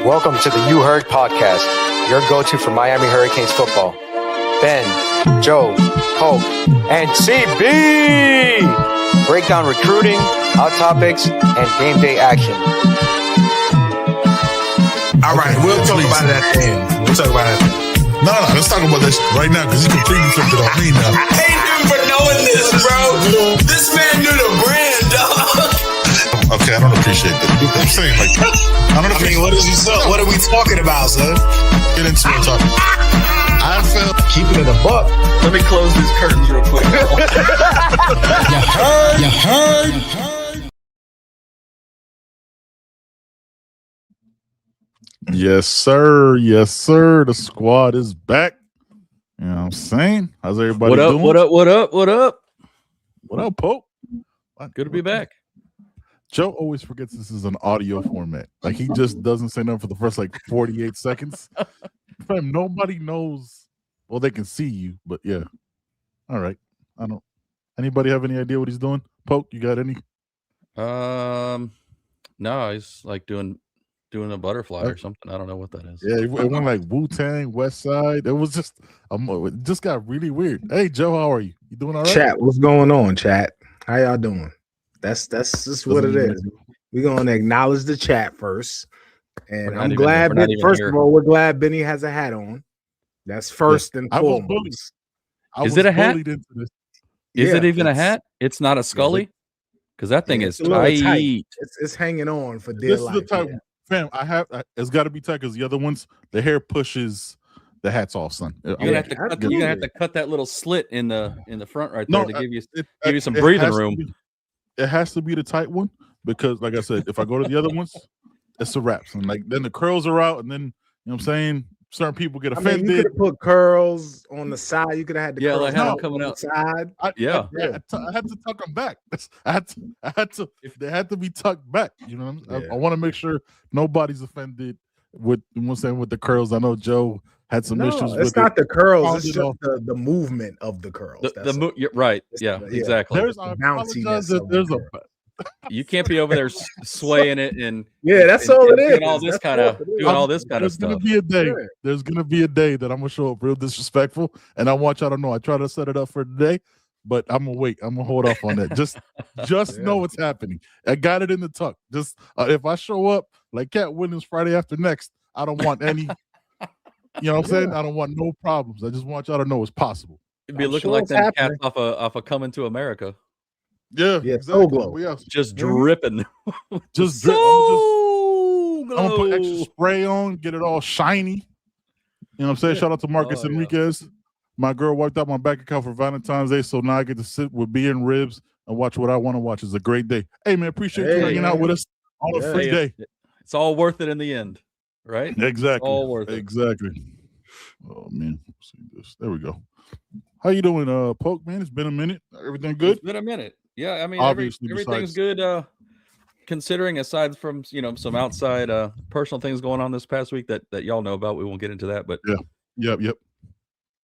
Welcome to the You Heard podcast, your go-to for Miami Hurricanes football. Ben, Joe, Pope, and CB break down recruiting, hot topics, and game day action. All right, we'll talk about it at the end. No, let's talk about this right now because you completely flipped it on me now. I hate him for knowing this, bro. This man knew the brand, dog. Okay, I don't appreciate that. I'm saying, like, I don't appreciate. What are we talking about, son? Get into it, talk. I felt Keeping it a buck. Let me close these curtains real quick. You heard. Yes, sir. Yes, sir. The squad is back. You know what I'm saying? How's everybody doing? What up? What up, Pope? Good to be back. Joe always forgets this is an audio format. Like, he just doesn't say nothing for the first, 48 seconds. Fam, nobody knows. Well, they can see you, but yeah. All right. I don't. Anybody have any idea what he's doing? Poke, you got any? No, he's doing a butterfly or something. I don't know what that is. Yeah, it went like Wu-Tang, West Side. It was just, it just got really weird. Hey, Joe, how are you? You doing all right? Chat, what's going on, chat? How y'all doing? That's just what it is. We're gonna acknowledge the chat first, and I'm glad. First of all, we're glad Benny has a hat on. That's first and foremost. Is it a hat? Is it even a hat? It's not a Scully, because that thing is tight. It's hanging on for dear life. This is the type, fam. It's got to be tight because the other ones, the hair pushes the hats off, son. You're gonna have to cut that little slit in the front right there to give you some breathing room. It has to be the tight one because, like I said, if I go to the other ones, it's a wrap. And then the curls are out, and then, you know what I'm saying, certain people get offended. You could have put curls on the side. You could have had the curls them coming out side. I had to tuck them back. I had to. If they had to be tucked back, you know. I want to make sure nobody's offended with with the curls. I know Joe had some issues. It's not the curls. It's just the movement of the curls. You're right. Yeah, exactly. There's bounciness. You can't be over there swaying it and that's all it is. Doing all this kind of stuff. There's gonna be a day. There's gonna be a day that I'm gonna show up real disrespectful, and I want y'all to know I try to set it up for today, but I'm gonna wait. I'm gonna hold off on that. Just know what's happening. I got it in the tuck. Just if I show up like Cat Williams Friday after next, I don't want any. You know what I'm saying? I don't want no problems. I just want y'all to know it's possible. It'd be looking like them cats off a Coming to America. Yeah, exactly. Glow. Just dripping. Just drip. I'm gonna put extra spray on, get it all shiny. You know what I'm saying? Shout out to Marcus Enriquez. Yeah. My girl wiped out my bank account for Valentine's Day, so now I get to sit with beer and ribs and watch what I want to watch. It's a great day. Hey, man, appreciate you hanging out with us on a free day. It's all worth it in the end. Right? Exactly. All worth it. Exactly. Oh man, let's see this. There we go. How you doing, Poke, man? It's been a minute. Everything good? It's been a minute. Yeah, I mean, everything's good. Considering aside from some outside personal things going on this past week that y'all know about, we won't get into that. But yep.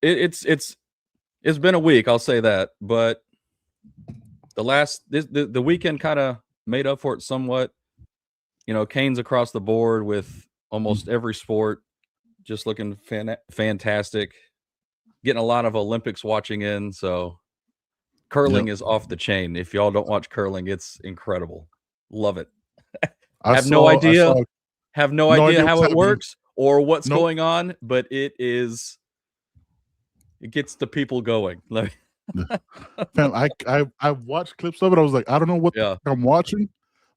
It's been a week, I'll say that. But the weekend kind of made up for it somewhat. Canes across the board with almost every sport, just looking fantastic. Getting a lot of Olympics watching in, so curling is off the chain. If y'all don't watch curling, it's incredible. Love it. Have no idea how it works or what's going on, but it gets the people going. Fam, I watched clips of it. I was like, I don't know what I'm watching,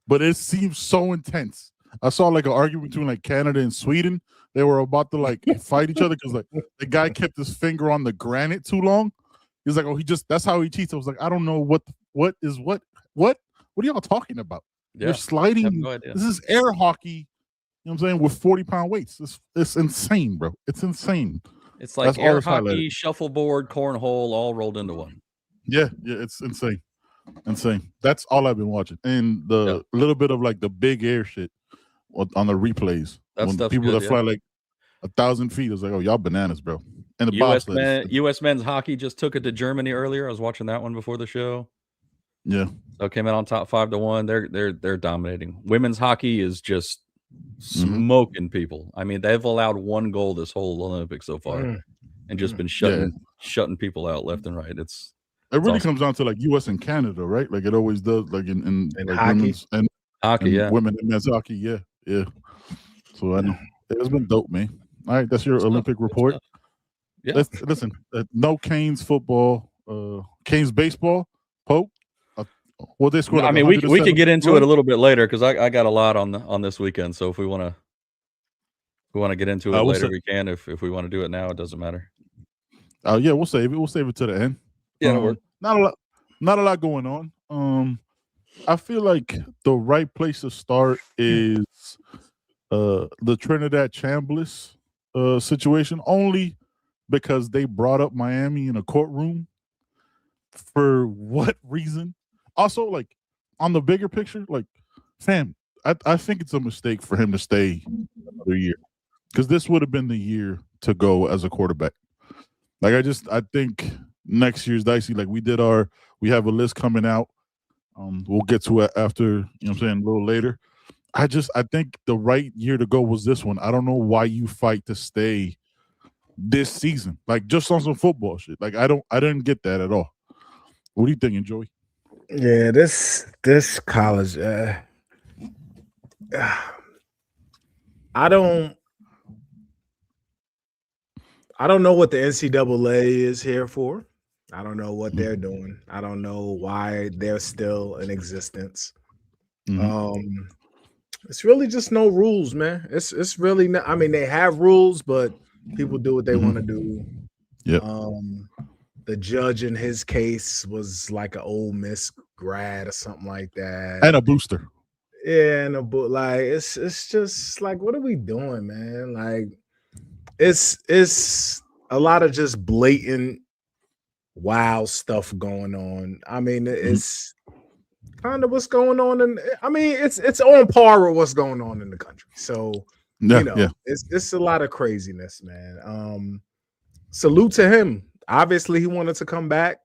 but it seems so intense. I saw an argument between Canada and Sweden. They were about to fight each other because the guy kept his finger on the granite too long. He's like, that's how he cheats. I was like, I don't know what are y'all talking about? Yeah, you're sliding. I have no idea. This is air hockey. You know what I'm saying? With 40-pound weights. It's insane, bro. It's insane. It's like air hockey, shuffleboard, cornhole, all rolled into one. Yeah, it's insane. Insane. That's all I've been watching. And the little bit of the big air shit on the replays. That's when people that fly 1,000 feet. I was like, oh, y'all bananas, bro. And the U.S. men's hockey just took it to Germany earlier. I was watching that one before the show. Yeah. So it came out on top 5-1. They're dominating. Women's hockey is just smoking people. I mean, they've allowed 1 goal this whole Olympics so far, and just been shutting people out left and right. It really comes down to like U.S. and Canada, right? Like it always does. Like in like hockey. Women's and hockey, women and men's hockey, yeah. So I know it's been dope, man. All right, that's your Olympic report. Yeah. Listen, no Canes football, Canes baseball. Pope. Well, they scored. I mean, we could get into it a little bit later because I got a lot on this weekend. So if we want to get into it later, we can. If we want to do it now, it doesn't matter. Yeah, we'll save it. We'll save it to the end. Yeah, it'll work. Not a lot going on. I feel like the right place to start is the Trinidad Chambliss situation, only because they brought up Miami in a courtroom. For what reason? Also, like on the bigger picture, like, fam, I think it's a mistake for him to stay another year, because this would have been the year to go as a quarterback. Like, I think next year's dicey. Like we have a list coming out. We'll get to it after, you know what I'm saying, a little later. I think the right year to go was this one. I don't know why you fight to stay this season. Like, just on some football shit. Like, I didn't get that at all. What are you thinking, Joey? Yeah, this college, I don't know what the NCAA is here for. I don't know what they're doing. I don't know why they're still in existence. It's really just no rules, man. It's really not. I mean, they have rules, but people do what they want to do. Yeah. The judge in his case was like an Ole Miss grad or something like that, and a booster. Yeah, and like it's just like, what are we doing, man? Like, it's a lot of just blatant wild stuff going on. I mean, it's kind of what's going on, and I mean, it's on par with what's going on in the country. So it's a lot of craziness, man. Salute to him. Obviously, he wanted to come back.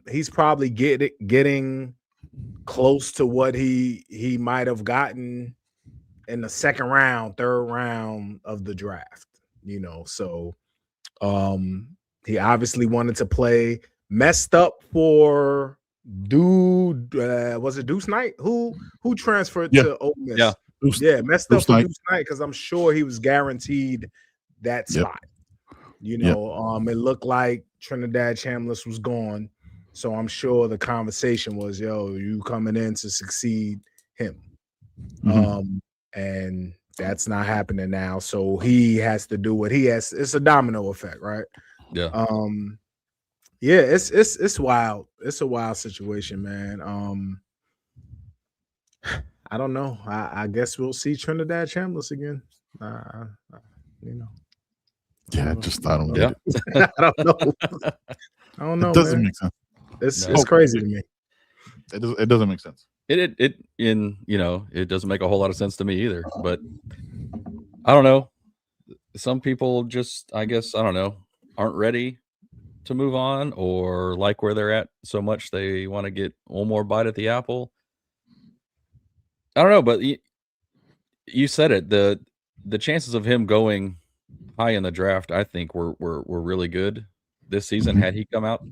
He's probably getting close to what he might have gotten in the second round, third round of the draft. You know, so he obviously wanted to play. Messed up for was it Deuce Knight who transferred to Ole Miss? Messed up for Deuce Knight, because I'm sure he was guaranteed that spot. You know, it looked like Trinidad Chambliss was gone, so I'm sure the conversation was, "Yo, you coming in to succeed him," and that's not happening now. So he has to do what he has. It's a domino effect, right? Yeah. It's wild. It's a wild situation, man. I don't know. I guess we'll see Trinidad Chambliss again. You know. Yeah, I don't get it. I don't know. It doesn't make sense. It's crazy to me. It doesn't make sense. It doesn't make a whole lot of sense to me either. But I don't know. Some people just, I guess, I don't know, aren't ready to move on, or like where they're at so much they want to get one more bite at the apple. I don't know, but you said it. The chances of him going high in the draft, I think, were really good this season had he come out.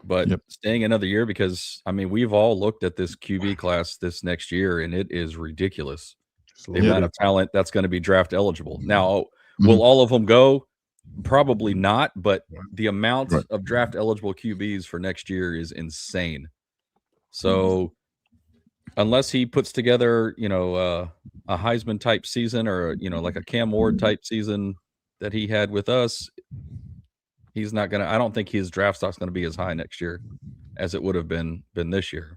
But staying another year, because I mean, we've all looked at this QB class this next year, and it is ridiculous. The amount of talent that's going to be draft eligible. Now, will all of them go? Probably not, but the amount of draft eligible QBs for next year is insane. So unless he puts together, a Heisman type season, or, like a Cam Ward type season that he had with us, he's not going to, I don't think his draft stock's going to be as high next year as it would have been this year.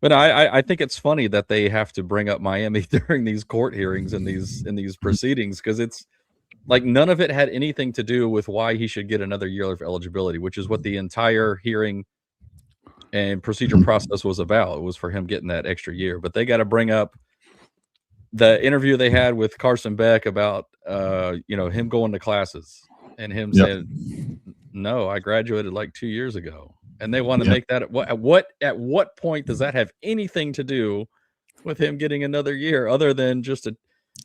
But I think it's funny that they have to bring up Miami during these court hearings and these proceedings, because it's like none of it had anything to do with why he should get another year of eligibility, which is what the entire hearing and procedure process was about. It was for him getting that extra year. But they got to bring up the interview they had with Carson Beck about him going to classes and him saying, "No, I graduated like 2 years ago." And they want to make that at what point does that have anything to do with him getting another year, other than just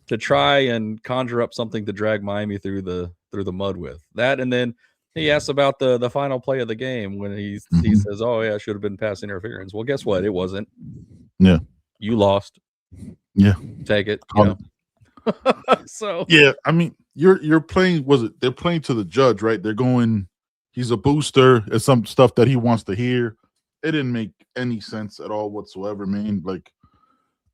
to try and conjure up something to drag Miami through the mud with that. And then he asks about the final play of the game when he says, "Oh yeah, it should have been pass interference." Well, guess what? It wasn't. Yeah, you lost. Yeah, take it. You know? So yeah, I mean, you're playing. They're playing to the judge, right? They're going. He's a booster. It's some stuff that he wants to hear. It didn't make any sense at all whatsoever, man. Like,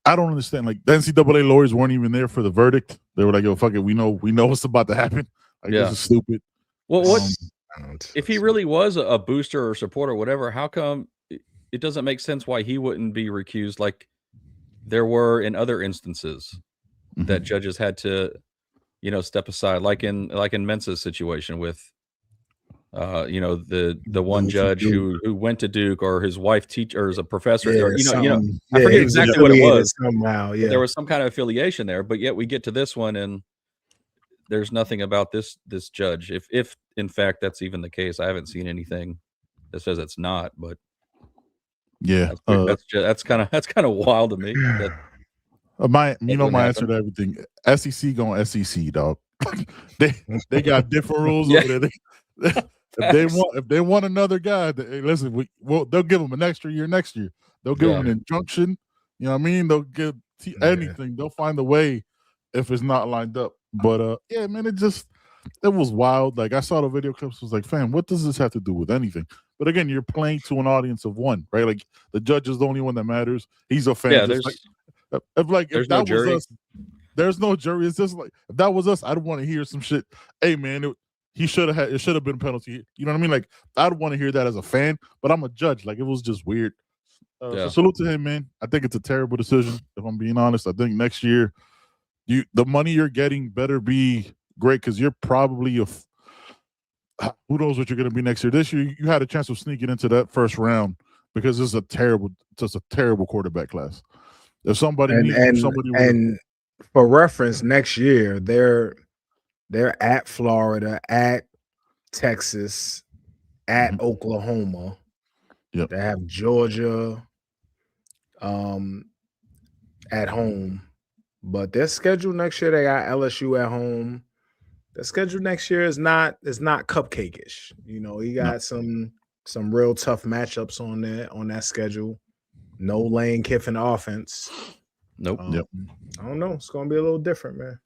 I don't understand. Like, the NCAA lawyers weren't even there for the verdict. They were like, "Yo, fuck it, we know what's about to happen." Like, this is stupid. Well, what if he really was a booster or supporter, or whatever? How come it doesn't make sense why he wouldn't be recused like there were in other instances that judges had to, step aside, like in Mensa's situation with, the one judge who went to Duke, or his wife or as a professor, or I forget exactly what it was. Somehow, yeah, there was some kind of affiliation there, but yet we get to this one and there's nothing about this judge. If in fact that's even the case, I haven't seen anything that says it's not. But yeah, that's kind of wild to me. My answer to everything. SEC going SEC, dog. they got different rules over there. If they want another guy, listen. They'll give them an extra year next year. They'll give them an injunction. You know what I mean? They'll give anything. They'll find a way if it's not lined up. But yeah, man, it was wild. Like, I saw the video clips. Was like, fam, what does this have to do with anything? But again, you're playing to an audience of one, right? Like, the judge is the only one that matters. He's a fan. Yeah, if that was us, there's no jury. It's just like, if that was us, I'd want to hear some shit. Hey, man, it should have been a penalty. You know what I mean? Like, I'd want to hear that as a fan, but I'm a judge. Like, it was just weird. So salute to him, man. I think it's a terrible decision, if I'm being honest. I think next year, the money you're getting better be great, because you're probably who knows what you're going to be next year. This year, you had a chance of sneaking into that first round because it's a terrible quarterback class. If somebody and for reference, next year they're at Florida, at Texas, at Oklahoma. Yep. They have Georgia at home. But their schedule next year, they got LSU at home. Their schedule next year is not cupcake-ish. You got some real tough matchups on that schedule. No Lane Kiffin offense. Nope. I don't know. It's gonna be a little different, man.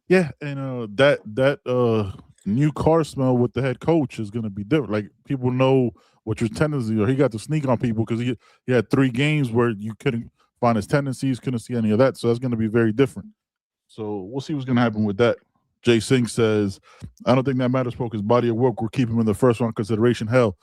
Yeah, and that new car smell with the head coach is gonna be different. Like, people know what your tendencies are. He got to sneak on people because he had 3 games where you couldn't find his tendencies, couldn't see any of that. So that's going to be very different. So we'll see what's going to happen with that. Jay Singh says, I don't think that matters, bro, because body of work will keep him in the first round consideration. Hell,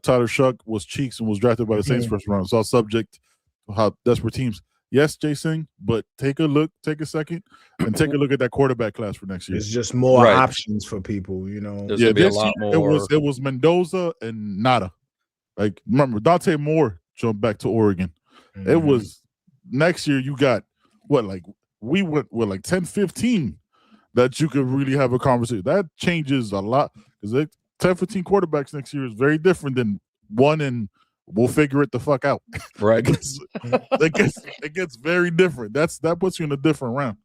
Tyler Shuck was cheeks and was drafted by the Saints first round. It's all subject to how desperate teams. Yes, Jay Singh, but take a second, and take a look at that quarterback class for next year. There's just more options for people, There's going to be a lot more. It was Mendoza and Nada. Like, remember, Dante Moore jumped back to Oregon. It was next year. You got we went with like 10, 15 that you could really have a conversation. That changes a lot, because 10, 15 quarterbacks next year is very different than one, and we'll figure it the fuck out. Right. it gets very different. That puts you in a different round.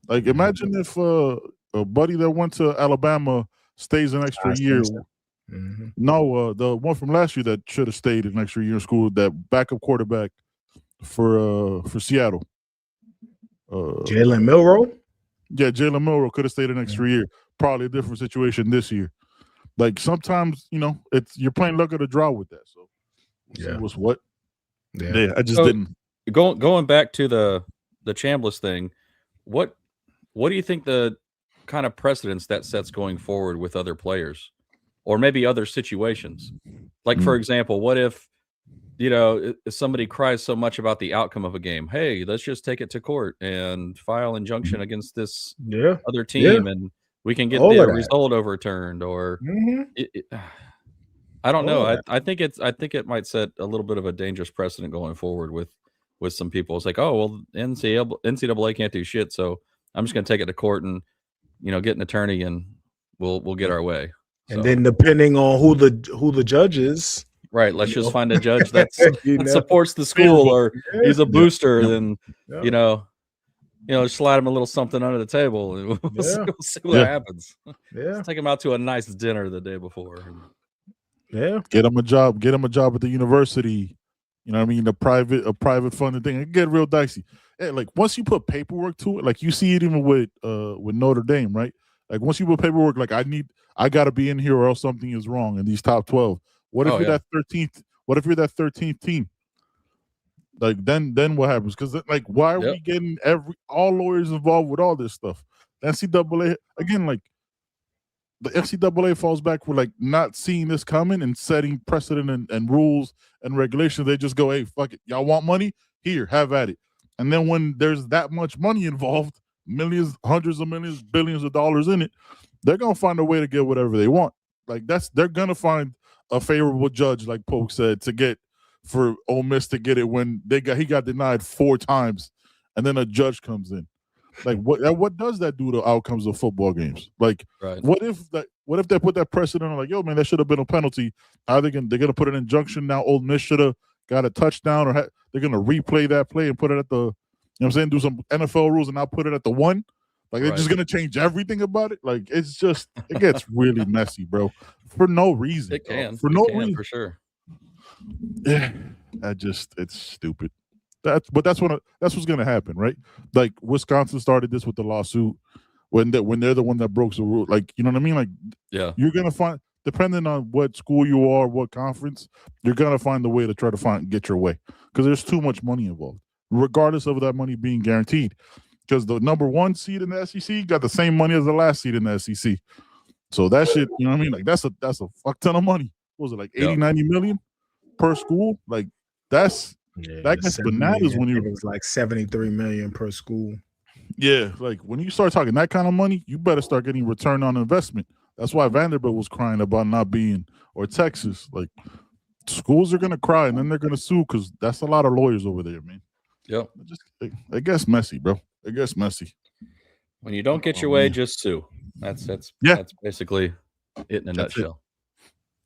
Like, imagine if a buddy that went to Alabama stays an extra year. No, the one from last year that should have stayed an extra year in school, that backup quarterback for Seattle. Jalen Milroe? Yeah, Jalen Milroe could have stayed an extra year. Probably a different situation this year. Like, sometimes, you're playing luck of the draw with that. So see what's what. Yeah, I just didn't. Going back to the Chambliss thing, what do you think the kind of precedence that sets going forward with other players, or maybe other situations? Like, for example, what if if somebody cries so much about the outcome of a game, hey, let's just take it to court and file injunction against this other team, and we can get the result overturned. Or I don't know. I think it might set a little bit of a dangerous precedent going forward with some people. It's like, oh, well, NCAA can't do shit, so I'm just going to take it to court and get an attorney, and we'll get our way. And then depending on who the judge is, Right. Let's just find a judge that supports the school, or he's a booster. Then slide him a little something under the table. And we'll see what happens. Let's take him out to a nice dinner the day before. Yeah, get him a job. Get him a job at the university. You know what I mean? A private funded thing. It get real dicey. Hey, like once you put paperwork to it, like you see it even with Notre Dame, right? Like once you put paperwork, like I gotta be in here or else something is wrong in these top 12. What if you're that 13th? What if you're that 13th team? Like then what happens? Because like why are we getting all lawyers involved with all this stuff? The NCAA again, like the NCAA falls back for like not seeing this coming and setting precedent and rules and regulations. They just go, hey, fuck it, y'all want money? Here, have at it. And then when there's that much money involved, millions, hundreds of millions, billions of dollars in it, they're gonna find a way to get whatever they want. Like they're gonna find a favorable judge, like Polk said, to get for Ole Miss to get it when he got denied 4 times, and then a judge comes in. Like what does that do to outcomes of football games? Like what if they put that precedent on, like, yo man, that should have been a penalty? They're gonna put an injunction now? Ole Miss should have got a touchdown, or they're gonna replay that play and put it at the, you know what I'm saying, do some NFL rules and now put it at the 1. Like they're just gonna change everything about it. Like it gets really messy, bro, for no reason. It can for reason, for sure. Yeah, it's stupid. That's what's gonna happen, right? Like Wisconsin started this with the lawsuit when they're the one that broke the rule. Like, you know what I mean? Like, you're gonna find, depending on what school you are, what conference, you're gonna find a way to try to get your way, because there's too much money involved, regardless of that money being guaranteed. Because the number 1 seed in the SEC got the same money as the last seed in the SEC. So that shit, you know what I mean? Like that's a fuck ton of money. What was it, like 80-90 million per school? Like that gets bananas when it was like 73 million per school. Yeah, like when you start talking that kind of money, you better start getting return on investment. That's why Vanderbilt was crying about not being, or Texas. Like schools are gonna cry and then they're gonna sue, because that's a lot of lawyers over there, man. Yep. It gets messy, bro. It gets messy. When you don't get your way, just sue. That's basically it in a nutshell.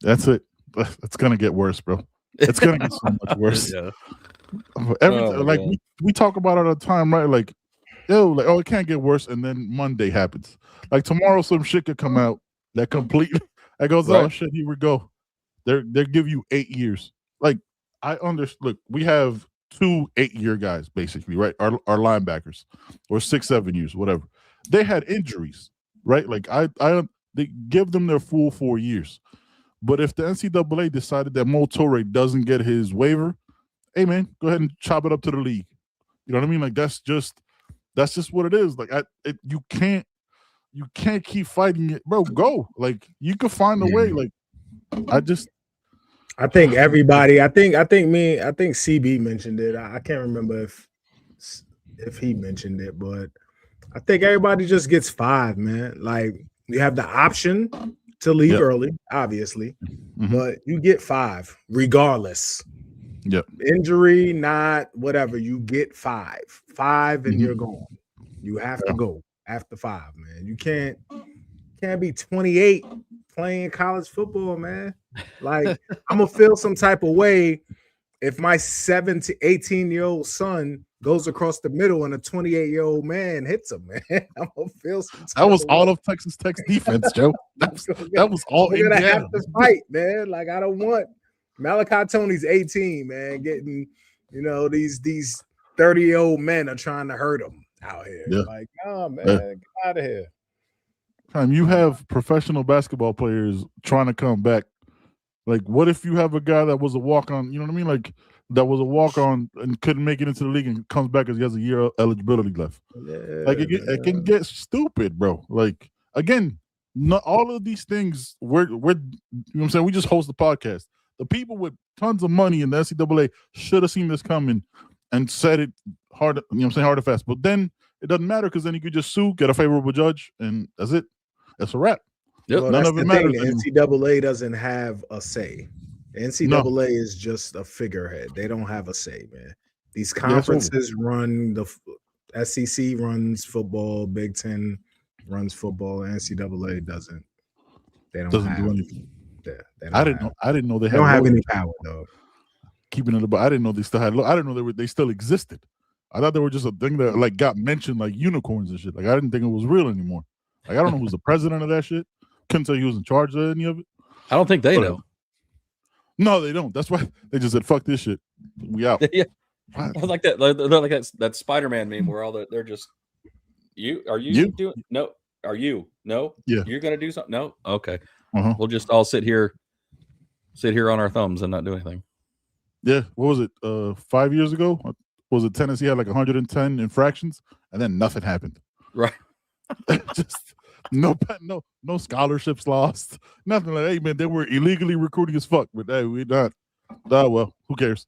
That's it. It's gonna get worse, bro. It's gonna get so much worse. We talk about it all the time, right? Like, it can't get worse, and then Monday happens. Like tomorrow, some shit could come out that goes, oh shit, here we go. They give you 8 years. Like look, we have 2 8-year guys basically, right? Our linebackers, or 6-7 years, whatever. They had injuries, right? Like they give them their full 4 years. But if the NCAA decided that Mo Toure doesn't get his waiver, hey man, go ahead and chop it up to the league. You know what I mean? Like that's just what it is. Like you can't keep fighting it, bro. Go. Like you could find a way. Like I think everybody. I think CB mentioned it. I can't remember if he mentioned it, but I think everybody just gets 5, man. Like you have the option to leave early, obviously, but you get 5 regardless. Yep. Injury, not whatever. You get 5, and you're gone. You have to go after 5, man. You can't be 28 playing college football, man. Like I'm gonna feel some type of way if my 7 to 18-year-old son goes across the middle and a 28-year-old man hits him, man. I'm gonna feel some. That was all of Texas Tech's defense, Joe. That was all. We're gonna have to fight, man. Like I don't want Malachi Tony's 18, man, getting these 30-year-old men are trying to hurt him out here. Yeah. Like, no, man, get out of here. You have professional basketball players trying to come back. Like, what if you have a guy that was a walk-on, you know what I mean? Like, that was a walk-on and couldn't make it into the league and comes back as he has a year of eligibility left. Yeah, like, it can get stupid, bro. Like, again, not all of these things, we're you know what I'm saying? We just host the podcast. The people with tons of money in the NCAA should have seen this coming and said it hard, you know what I'm saying, hard and fast. But then it doesn't matter, because then you could just sue, get a favorable judge, and that's it. That's a wrap. Yep. Well, none of it matters. The NCAA doesn't have a say. The NCAA is just a figurehead. They don't have a say, man. These conferences run the SEC runs football, Big Ten runs football, NCAA doesn't. They don't do anything. I didn't know they don't have any power though. Keeping it, but I didn't know they still had. I didn't know they still existed. I thought they were just a thing that like got mentioned like unicorns and shit. Like I didn't think it was real anymore. Like I don't know who's the president of that shit. Couldn't tell you who's in charge of any of it. I don't think they know. No, they don't. That's why they just said, "Fuck this shit, we out." Yeah, I like that. They're like that Spider-Man meme where they're just Are you doing? No. Are you? No. Yeah. You're gonna do something? No. Okay. We'll just all sit here on our thumbs and not do anything. Yeah. What was it? 5 years ago, was it Tennessee had like 110 infractions, and then nothing happened. Right. Just no scholarships lost. Nothing like, hey man, they were illegally recruiting as fuck, but hey, we not. Well, who cares?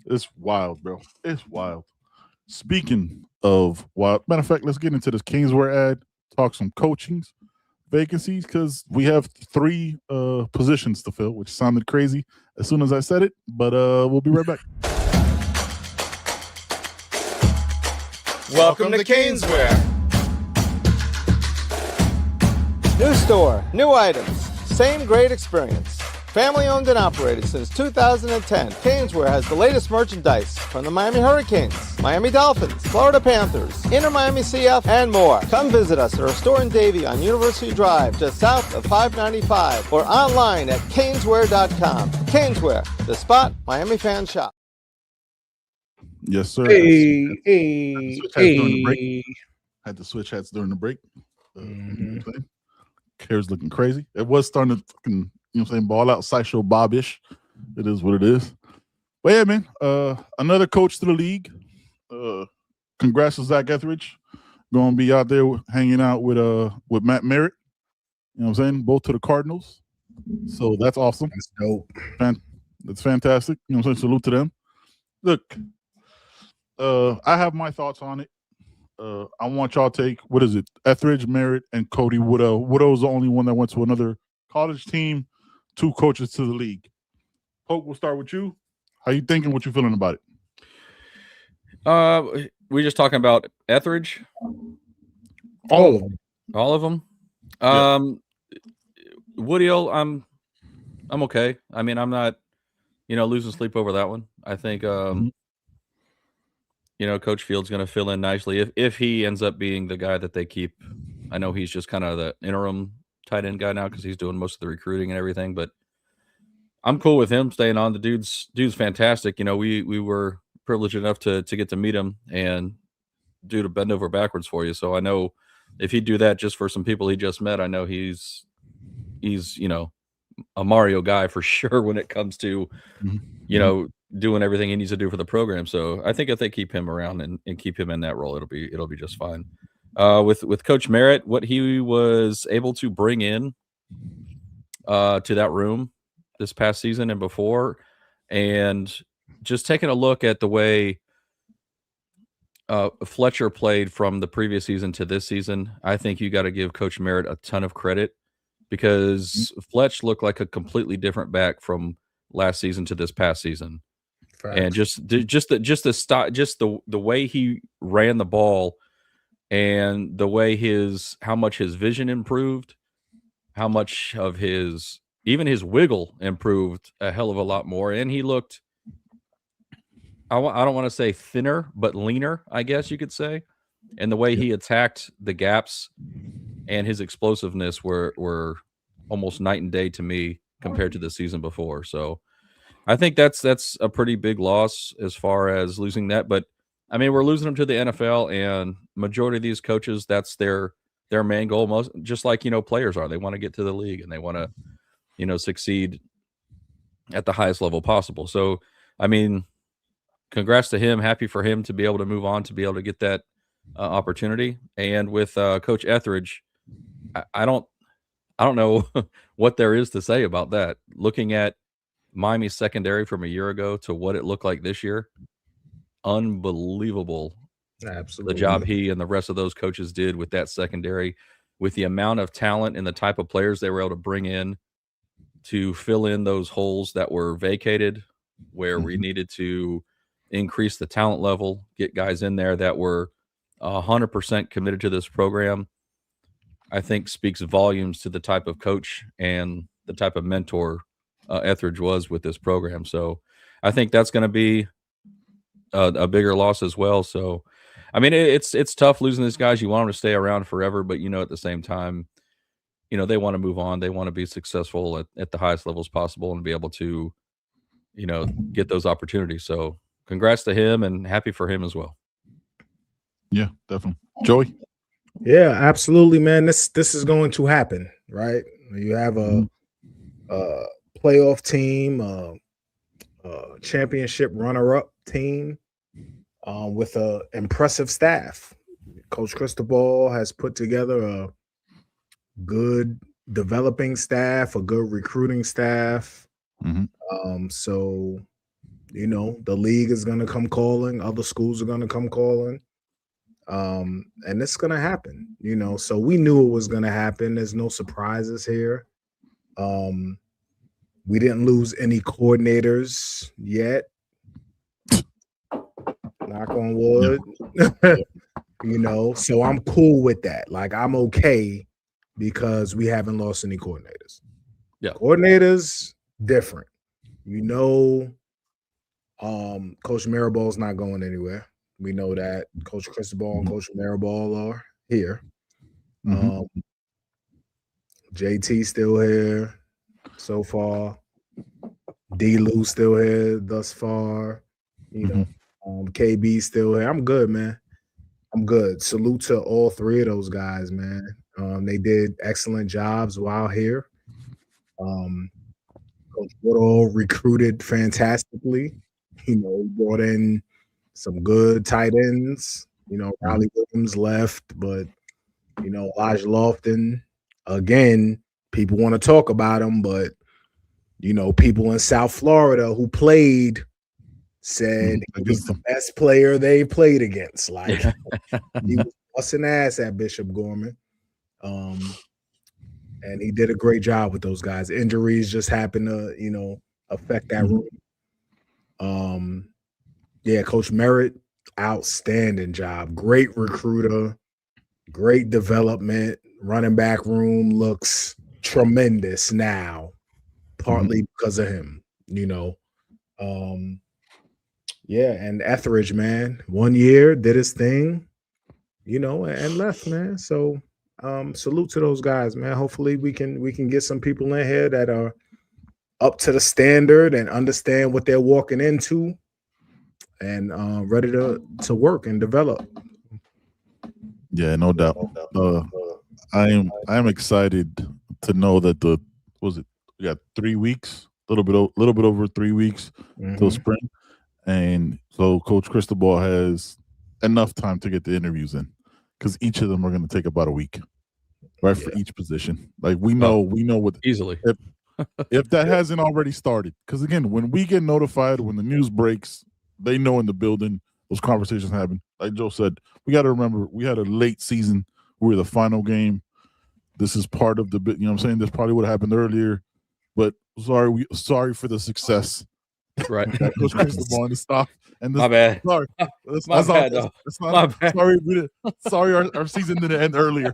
It's wild, bro. It's wild. Speaking of wild, matter of fact, let's get into this Kingswear ad. Talk some coachings, vacancies, because we have 3 positions to fill, which sounded crazy as soon as I said it, but we'll be right back. Welcome to Kingswear. New store, new items, same great experience. Family owned and operated since 2010, Kingswear has the latest merchandise from the Miami Hurricanes, Miami Dolphins, Florida Panthers, Inter Miami CF, and more. Come visit us at our store in Davie on University Drive, just south of 595, or online at caneswear.com. Kingswear, the spot Miami fans shop. Yes, sir. Had to switch hats during the break. Hair's looking crazy. It was starting to fucking, ball out, sideshow Bob-ish. It is what it is. But yeah, man, another coach to the league. Congrats to Zac Etheridge. Going to be out there hanging out with Matt Merritt. You know what I'm saying? Both to the Cardinals. So that's awesome. That's dope. That's fantastic. You know what I'm saying? Salute to them. Look, I have my thoughts on it. I want y'all to take, what is it? Etheridge, Merritt, and Cody Woodell. Woodell's the only one that went to another college team, 2 coaches to the league. Poke, we'll start with you. How you thinking? What you feeling about it? We just talking about Etheridge? All of them. All of them? Yeah. Woodell, I'm okay. I mean, I'm not, losing sleep over that one. I think, Coach Field's going to fill in nicely if he ends up being the guy that they keep. I know he's just kind of the interim tight end guy now because he's doing most of the recruiting and everything, but I'm cool with him staying on. The dude's fantastic. We were privileged enough to get to meet him and do to bend over backwards for you. So I know if he'd do that just for some people he just met, I know he's a Mario guy for sure when it comes to, doing everything he needs to do for the program. So I think if they keep him around and keep him in that role, it'll be just fine. With Coach Merritt, what he was able to bring in to that room this past season and before, and just taking a look at the way Fletcher played from the previous season to this season, I think you got to give Coach Merritt a ton of credit because Fletch looked like a completely different back from last season to this past season. Facts. And the way he ran the ball and the way how much his vision improved, how much of his wiggle improved a hell of a lot more. And he looked, I don't want to say thinner, but leaner, I guess you could say. And the way he attacked the gaps and his explosiveness were almost night and day to me compared to the season before. So I think that's a pretty big loss as far as losing that. But I mean, we're losing them to the NFL, and majority of these coaches, that's their main goal. Most just like players are. They want to get to the league and they want to succeed at the highest level possible. So I mean, congrats to him. Happy for him to be able to move on, to be able to get that opportunity. And with Coach Etheridge, I don't know what there is to say about that. Looking at Miami's secondary from a year ago to what it looked like this year, unbelievable. Absolutely. The job he and the rest of those coaches did with that secondary, with the amount of talent and the type of players they were able to bring in to fill in those holes that were vacated, where we needed to increase the talent level, get guys in there that were 100% committed to this program. I think speaks volumes to the type of coach and the type of mentor Etheridge was with this program. So I think that's going to be a bigger loss as well. So, I mean, it's tough losing these guys. You want them to stay around forever, but at the same time, they want to move on. They want to be successful at the highest levels possible and be able to, get those opportunities. So congrats to him and happy for him as well. Yeah, definitely. Joey? Yeah, absolutely, man. This is going to happen, right? You have a playoff team, a championship runner-up team with an impressive staff. Coach Cristobal has put together a good developing staff, a good recruiting staff. So, the league is going to come calling. Other schools are going to come calling. And it's going to happen, so we knew it was going to happen. There's no surprises here. We didn't lose any coordinators yet. Knock on wood. So I'm cool with that. Like, I'm okay because we haven't lost any coordinators. Yeah. Coordinators, different. Coach Miraball's not going anywhere. We know that. Coach Cristobal and Coach Mirabal are here. JT still here so far. D-Lou still here thus far. KB still here. I'm good, man. I'm good. Salute to all three of those guys, man. They did excellent jobs while here. Coach Woodall recruited fantastically. He brought in some good tight ends. Riley Williams left, but Elijah Lofton, again, people want to talk about him, but people in South Florida who played said he was the best player they played against. Like, he was busting ass at Bishop Gorman. And he did a great job with those guys. Injuries just happened to, affect that room. Coach Merritt, outstanding job. Great recruiter, great development. Running back room looks tremendous now, partly because of him, and Etheridge, man, 1 year, did his thing, and left, man. So salute to those guys, man. Hopefully we can get some people in here that are up to the standard and understand what they're walking into and ready to work and develop. Yeah, no doubt. I am excited to know that we got 3 weeks, a little bit over 3 weeks till spring. And so Coach Cristobal has enough time to get the interviews in, because each of them are going to take about a week, right, for each position. Like, we know what easily if that hasn't already started. Because again, when we get notified, when the news breaks, they know in the building those conversations happen. Like Joe said, we got to remember we had a late season. We were the final game. This is part of the bit. You know what I'm saying? This probably would have happened earlier, but sorry for the success. Right. Coach Cristobal and the stuff. And my bad. Sorry. My bad. Sorry, our season didn't end earlier.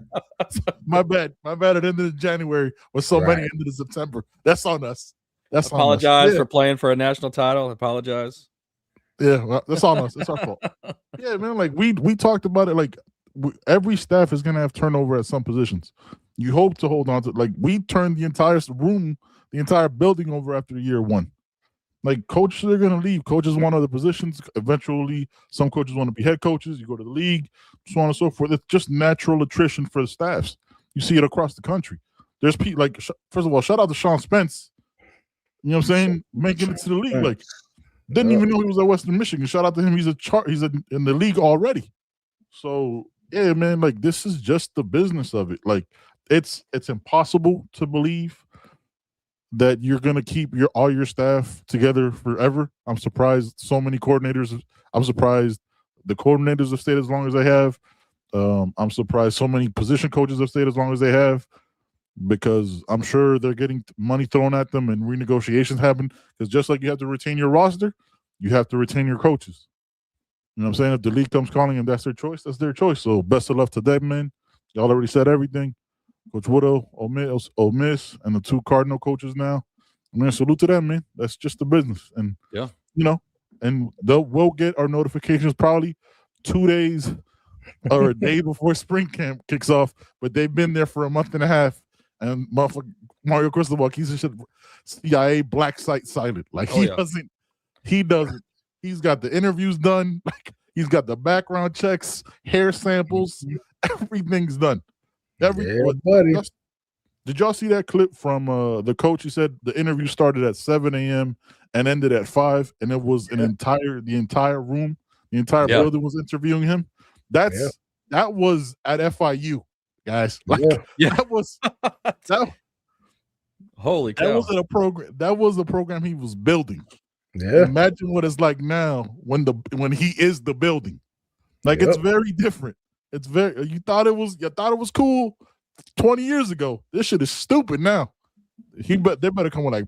My bad. It ended in January, but so many ended in September. That's on us. Apologize for playing for a national title. Apologize. Yeah, well, that's on us. It's our fault. Yeah, man. Like, we talked about it. Like, every staff is gonna have turnover at some positions. You hope to hold on to. Like, we turned the entire room, the entire building over after year one. Like, coaches are going to leave. Coaches want other positions. Eventually, some coaches want to be head coaches. You go to the league, so on and so forth. It's just natural attrition for the staffs. You see it across the country. There's people, like, first of all, shout out to Sean Spence. You know what I'm saying? Making it to the league. Like, didn't even know he was at Western Michigan. Shout out to him. He's in the league already. So, yeah, man, like, this is just the business of it. Like, it's impossible to believe that you're going to keep all your staff together forever. I'm surprised so many coordinators. I'm surprised the coordinators have stayed as long as they have. I'm surprised so many position coaches have stayed as long as they have, because I'm sure they're getting money thrown at them and renegotiations happen. Because just like you have to retain your roster, you have to retain your coaches. You know what I'm saying? If the league comes calling and that's their choice, that's their choice. So best of luck to them, man. Y'all already said everything. Coach Woodall, Ole Miss, and the 2 Cardinal coaches now. Man, salute to them, man. That's just the business. And, and we'll get our notifications probably 2 days or a day before spring camp kicks off, but they've been there for a month and a half. And Mario Cristobal, he's a CIA black site silent. Like he doesn't. He's got the interviews done. Like he's got the background checks, hair samples, everything's done. Buddy. Did y'all see that clip from the coach? He said the interview started at 7 a.m. and ended at 5, and it was the entire room, the entire building was interviewing him. That was at FIU, guys. That was holy cow. That wasn't a program. That was a program he was building. Yeah. Imagine what it's like now when he is the building. Like it's very different. It's very. You thought it was cool 20 years ago. This shit is stupid now. They better come with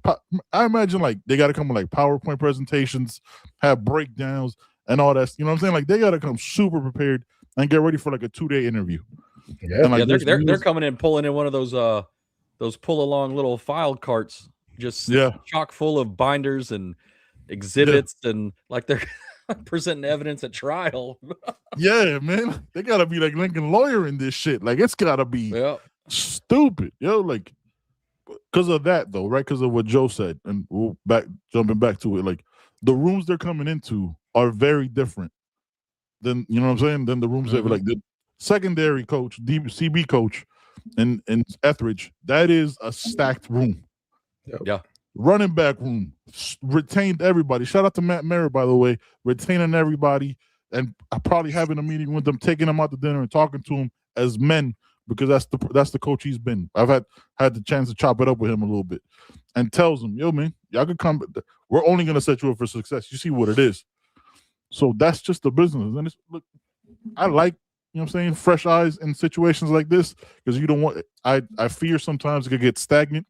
I imagine they got to come with PowerPoint presentations, have breakdowns and all that. You know what I'm saying? Like they got to come super prepared and get ready for a 2-day interview. Yeah, and they're coming in pulling in one of those pull along little file carts, just chock full of binders and exhibits and they're presenting evidence at trial. Yeah, man, they gotta be Lincoln Lawyer in this shit. It's gotta be stupid, because of that though, right? Because of what Joe said, and jumping back to it, the rooms they're coming into are very different than than the rooms that the secondary coach, CB coach, and Etheridge. That is a stacked room. Yeah. Running back room, retained everybody. Shout out to Matt Merritt, by the way, retaining everybody and probably having a meeting with them, taking them out to dinner and talking to them as men, because that's the coach he's been. I've had the chance to chop it up with him a little bit, and tells him, yo, man, y'all could come. We're only going to set you up for success. You see what it is. So that's just the business. And I like, fresh eyes in situations like this, because you don't want, I fear sometimes it could get stagnant.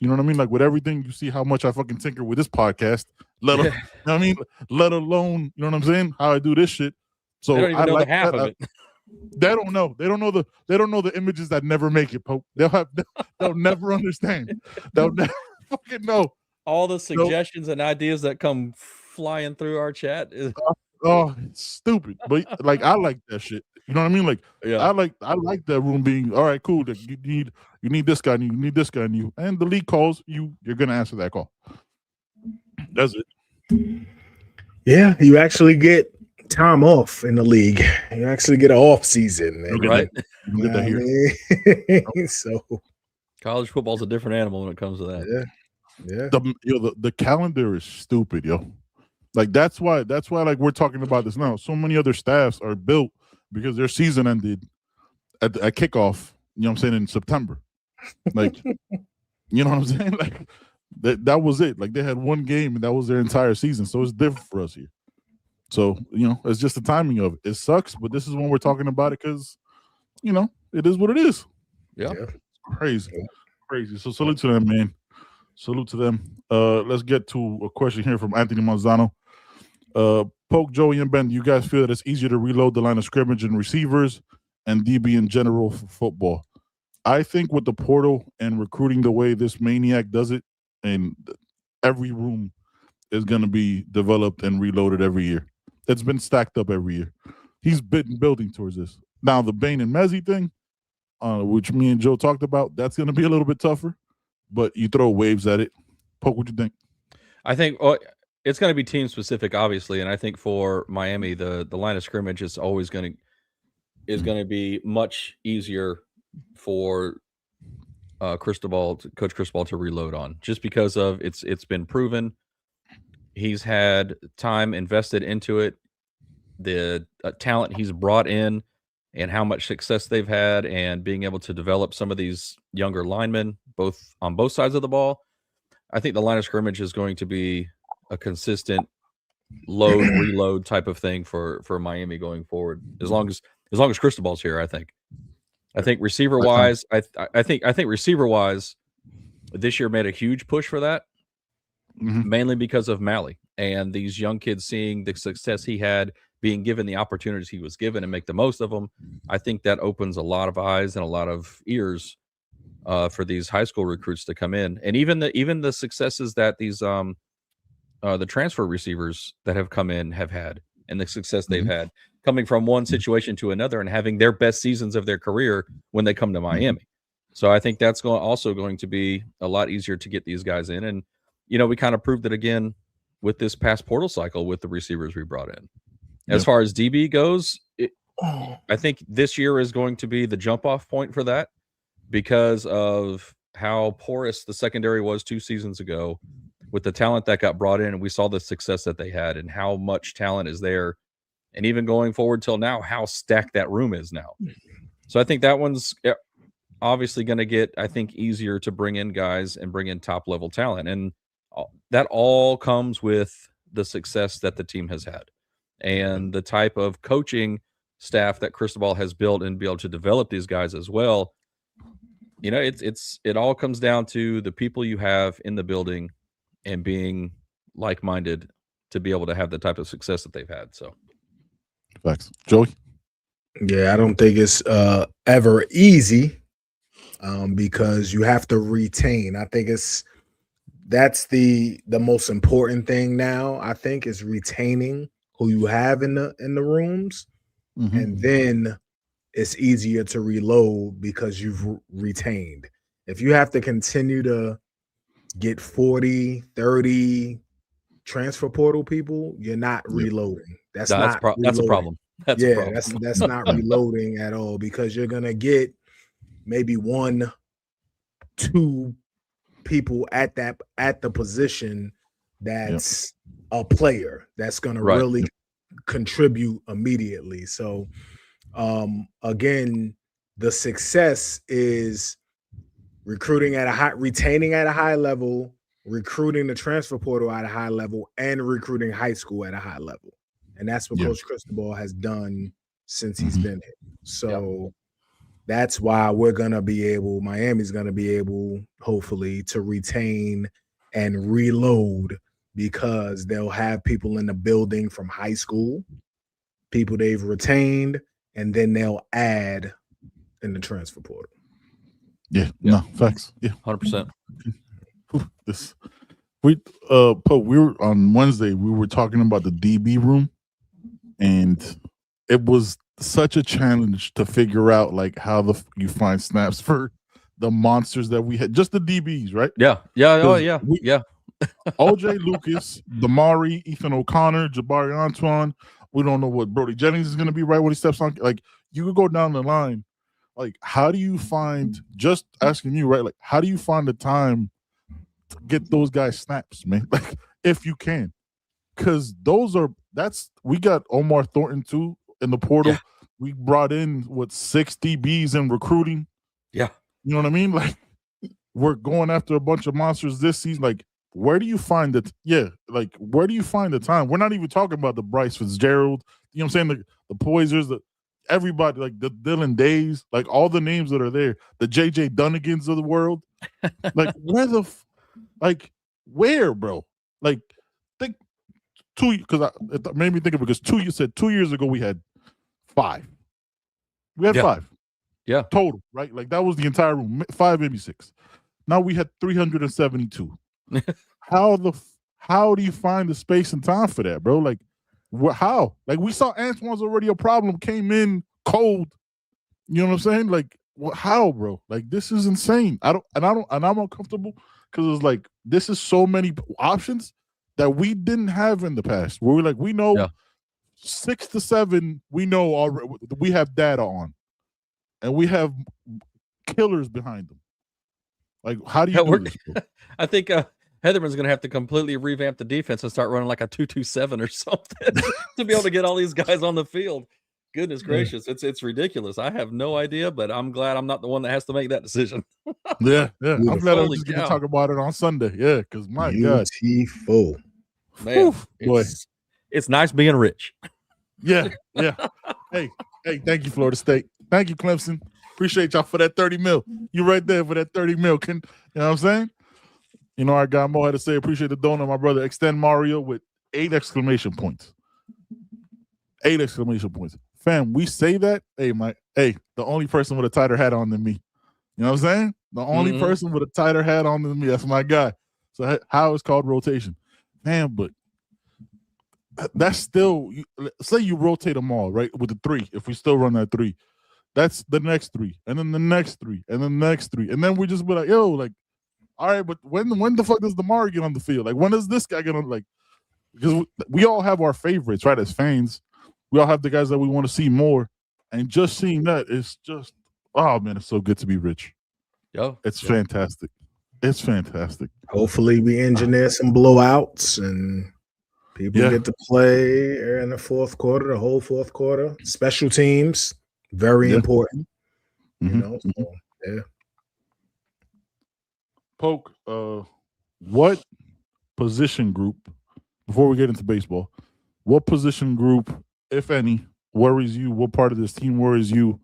You know what I mean? With everything, you see how much I fucking tinker with this podcast. Let alone, you know what I'm saying? How I do this shit. So they don't even know half of it. They don't know. They don't know the images that never make it, Pope. They'll never understand. They'll never fucking know. All the suggestions and ideas that come flying through our chat is it's stupid. But I like that shit. You know what I mean? I like that room being all right, cool. You need this guy, and you need this guy, and the league calls you. You're gonna answer that call. That's it. Yeah, you actually get time off in the league. You actually get an off season, right? You get that here. So college football's a different animal when it comes to that. Yeah. The calendar is stupid, yo. That's why we're talking about this now. So many other staffs are built because their season ended at kickoff, you know what I'm saying, in September. You know what I'm saying? That was it. They had one game and that was their entire season. So it's different for us here. So, it's just the timing of it. It sucks, but this is when we're talking about it because, it is what it is. Yeah. It's crazy. Crazy. So salute to them, man. Salute to them. Let's get to a question here from Anthony Manzano. Poke, Joey, and Ben, do you guys feel that it's easier to reload the line of scrimmage and receivers and DB in general for football? I think with the portal and recruiting the way this maniac does it, and every room is going to be developed and reloaded every year. It's been stacked up every year. He's been building towards this. Now, the Bain and Mezzi thing, which me and Joe talked about, that's going to be a little bit tougher, but you throw waves at it. Poke, what you think? I think it's going to be team specific, obviously, and I think for Miami, the line of scrimmage is always going to be much easier for Coach Cristobal to reload on, just because of it's been proven. He's had time invested into it, the talent he's brought in, and how much success they've had, and being able to develop some of these younger linemen, on both sides of the ball. I think the line of scrimmage is going to be a consistent load, reload type of thing for Miami going forward. As long as Cristobal's here, I think receiver wise, I think receiver wise, this year made a huge push for that, mainly because of Malley and these young kids seeing the success he had being given the opportunities he was given and make the most of them, I think that opens a lot of eyes and a lot of ears for these high school recruits to come in. And even the successes that these the transfer receivers that have come in have had, and the success they've had coming from one situation to another and having their best seasons of their career when they come to Miami. So I think that's also going to be a lot easier to get these guys in. And, we kind of proved it again with this past portal cycle with the receivers we brought in. As far as DB goes, I think this year is going to be the jump off point for that because of how porous the secondary was 2 seasons ago with the talent that got brought in. And we saw the success that they had and how much talent is there. And even going forward till now, how stacked that room is now. So I think that one's obviously going to get, I think, easier to bring in guys and bring in top level talent. And that all comes with the success that the team has had and the type of coaching staff that Cristobal has built and be able to develop these guys as well. It all comes down to the people you have in the building and being like-minded to be able to have the type of success that they've had. So facts. Joey? Yeah, I don't think it's ever easy because you have to retain. I think that's the most important thing now, I think, is retaining who you have in the rooms. And then it's easier to reload because you've retained. If you have to continue to get 40, 30 transfer portal people, you're not reloading. That's a problem. That's a problem. That's not reloading at all because you're gonna get maybe 1, 2 people at the position that's a player that's gonna really contribute immediately. So again, the success is retaining at a high level, recruiting the transfer portal at a high level, and recruiting high school at a high level. And that's what Coach Cristobal has done since he's been here. So that's why Miami's going to be able, hopefully, to retain and reload because they'll have people in the building from high school, people they've retained, and then they'll add in the transfer portal. No, facts. 100%. We were on Wednesday, we were talking about the DB room, and it was such a challenge to figure out like how you find snaps for the monsters that we had, just the DBs, right? OJ Lucas, Damari, Ethan O'Connor, Jabari Antoine. We don't know what Brody Jennings is going to be right when he steps on. Like, you could go down the line. Like, how do you find, just asking you, right? Like, how do you find the time to get those guys snaps, man? Like, if you can. Because we got Omar Thornton too in the portal. We brought in 6 DBs in recruiting. You know what I mean? Like, we're going after a bunch of monsters this season. Like, where do you find it? Where do you find the time? We're not even talking about the Bryce Fitzgerald, you know what I'm saying? The Poisers, everybody, like the Dylan Days, like all the names that are there, the JJ Dunnigans of the world. Like, where, bro? Like, think because it made me think of it because 2 years ago we had 5. We had 5. Yeah. Total, right? Like, that was the entire room, 5, maybe 6. Now we had 372. How do you find the space and time for that, bro? Like, how? Like, we saw Antoine's already a problem, came in cold. You know what I'm saying? Like, how, bro? Like, this is insane. I'm uncomfortable because it's like this is so many options that we didn't have in the past. Where we're like, we know 6 to 7, we know already. We have data on, and we have killers behind them. Like, how do you do this, bro? I think Heatherman's going to have to completely revamp the defense and start running like a 2-2-7 or something to be able to get all these guys on the field. Goodness gracious, it's ridiculous. I have no idea, but I'm glad I'm not the one that has to make that decision. Yeah. I'm glad I'm just going to talk about it on Sunday. Yeah, because my God. Beautiful. Man, it's nice being rich. Yeah. Hey, thank you, Florida State. Thank you, Clemson. Appreciate y'all for that 30 mil. You right there for that 30 mil. You know what I'm saying? You know, our guy Mo had to say, appreciate the donut, my brother. Extend Mario with 8 exclamation points. 8 exclamation points. Fam, we say that. The only person with a tighter hat on than me. You know what I'm saying? The only person with a tighter hat on than me. That's my guy. So how is called rotation. Man, but that's still, say you rotate them all, right? With the 3, if we still run that 3, that's the next 3, and then the next 3, and then the next 3. And then we just be like, yo, like, all right, but when the fuck does DeMar get on the field? Like, when is this guy gonna, like, because we all have our favorites, right? As fans, we all have the guys that we want to see more. And just seeing that is just, oh man, it's so good to be Rich. It's fantastic. It's fantastic. Hopefully we engineer some blowouts and people get to play in the fourth quarter, the whole fourth quarter. Special teams, very important. You know, so, Poke, what position group, before we get into baseball, what position group, if any, worries you? What part of this team worries you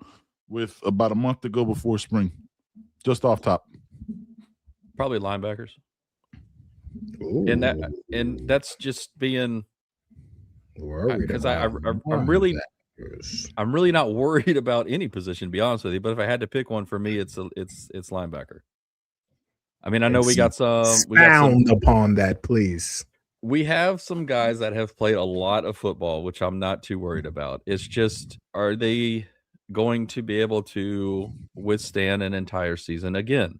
with about a month to go before spring? Just off top. Probably linebackers. Ooh. And that's just being because I'm really not worried about any position, to be honest with you. But if I had to pick one for me, it's linebacker. I mean, I know we got some upon that, please. We have some guys that have played a lot of football, which I'm not too worried about. It's just, are they going to be able to withstand an entire season again?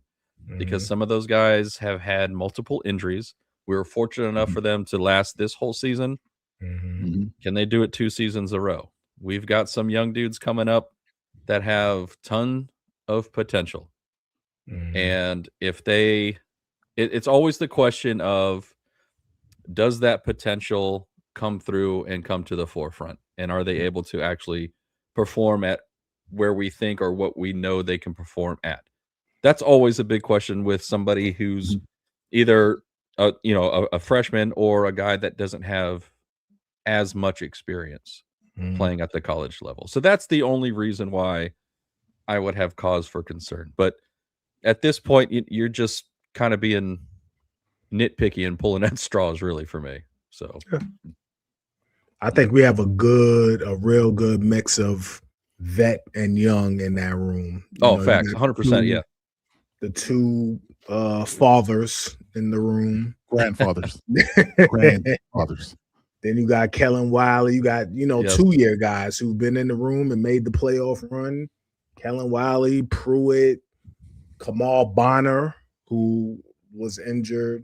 Because some of those guys have had multiple injuries. We were fortunate enough for them to last this whole season. Can they do it 2 seasons in a row? We've got some young dudes coming up that have ton of potential. And if it's always the question of, does that potential come through and come to the forefront? And are they able to actually perform at where we think or what we know they can perform at? That's always a big question with somebody who's either a freshman or a guy that doesn't have as much experience playing at the college level. So that's the only reason why I would have cause for concern. But at this point, you're just kind of being nitpicky and pulling at straws, really, for me. So I think we have a real good mix of vet and young in that room. Facts, 100%. Yeah, the 2 fathers in the room, grandfathers. Then you got Kellen Wiley. You got 2-year guys who've been in the room and made the playoff run. Kellen Wiley, Pruitt, Kamal Bonner, who was injured.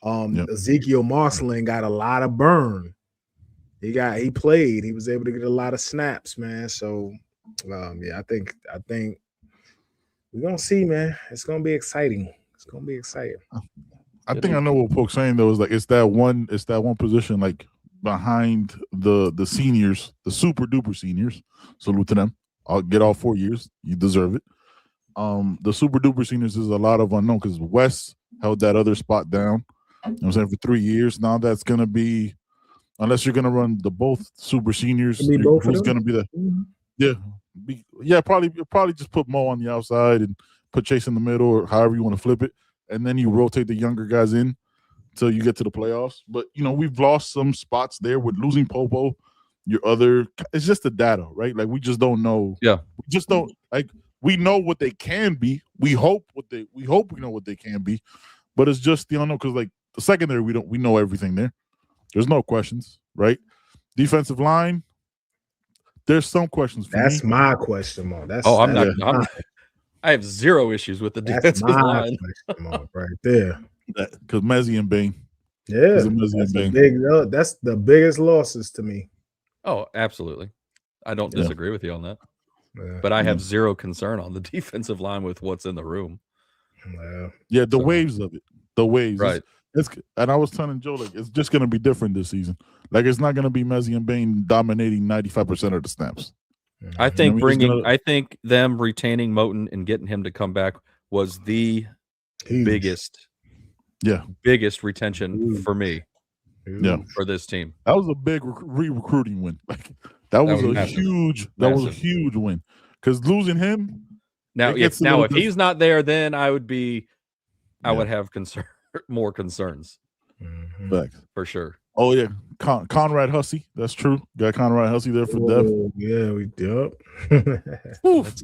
Ezekiel Marcelin got a lot of burn. He played. He was able to get a lot of snaps, man. So I think we're gonna see, man. It's gonna be exciting. I think I know what Poke's saying though, is like it's that one position like behind the seniors, the super duper seniors. Salute to them. I'll get all 4 years. You deserve it. The super duper seniors is a lot of unknown because Wes held that other spot down. You know what I'm saying, for 3 years. Now that's gonna be, unless you're gonna run the both super seniors, who's gonna be the probably just put Mo on the outside and put Chase in the middle, or however you want to flip it, and then you rotate the younger guys in till you get to the playoffs. But we've lost some spots there with losing Popo. It's just the data, right? Like we just don't know. Yeah, we just don't like. We know what they can be. We hope we know what they can be, but it's just because like the secondary, we know everything there. There's no questions, right? Defensive line, there's some questions. That's my question mark. I have 0 issues with the defensive line. Question mark right there. Because Mezzi and Bain. Yeah, that's the biggest losses to me. Oh, absolutely. I don't disagree with you on that. But I have 0 concern on the defensive line with what's in the room. The waves of it. The waves. Right. And I was telling Joe, like, it's just going to be different this season. Like, it's not going to be Mezzi and Bain dominating 95% of the snaps. I think I think them retaining Moten and getting him to come back was the biggest retention for me. Yeah, for this team. That was a big recruiting win. Like that was a huge win. Because losing him if he's not there, then I would have more concerns. Back. For sure. Oh yeah, Conrad Hussey. That's true. Got Conrad Hussey there for Dev. Yeah, we did.